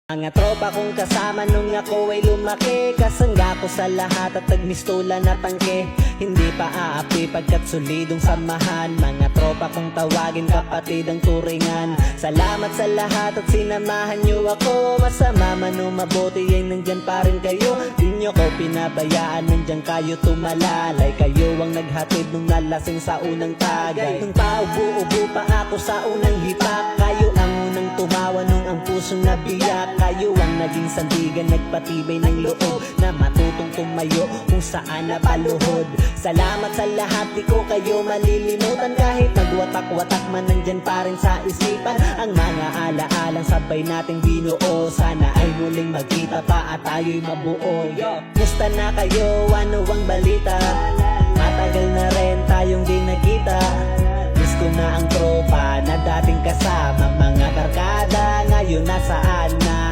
Mga tropa kong kasama nung ako ay lumaki, kasangga ko sa lahat at nagmistola na tangke. Hindi pa aapi pagkat solidong samahan. Mga tropa kong tawagin kapatid ang turingan. Salamat sa lahat at sinamahan nyo ako. Masama man o mabuti ay nandyan pa rin kayo. Di nyo ko pinabayaan, nandyan kayo tumalalay. Kayo ang naghatid nung nalasing sa unang tagay. Nung paubo-ubo pa ako sa unang hipak, kayo ang unang tumawa nung ang puso nabiyak. Kayo ang naging sandigan, nagpatibay ng loob na matutong tumayo kung saan napaluhod. Salamat sa lahat, di ko kayo malilimutan. Kahit nagwatak-watak man, nandyan pa rin sa isipan ang mga alaalang sabay nating binuo. Sana ay muling magkita pa at tayo'y mabuo. Musta na kayo? Ano ang balita? Matagal na rin tayong di nagkita. Miss ko na ang tropa na dating kasama. Mga barkada ngayon nasaan na?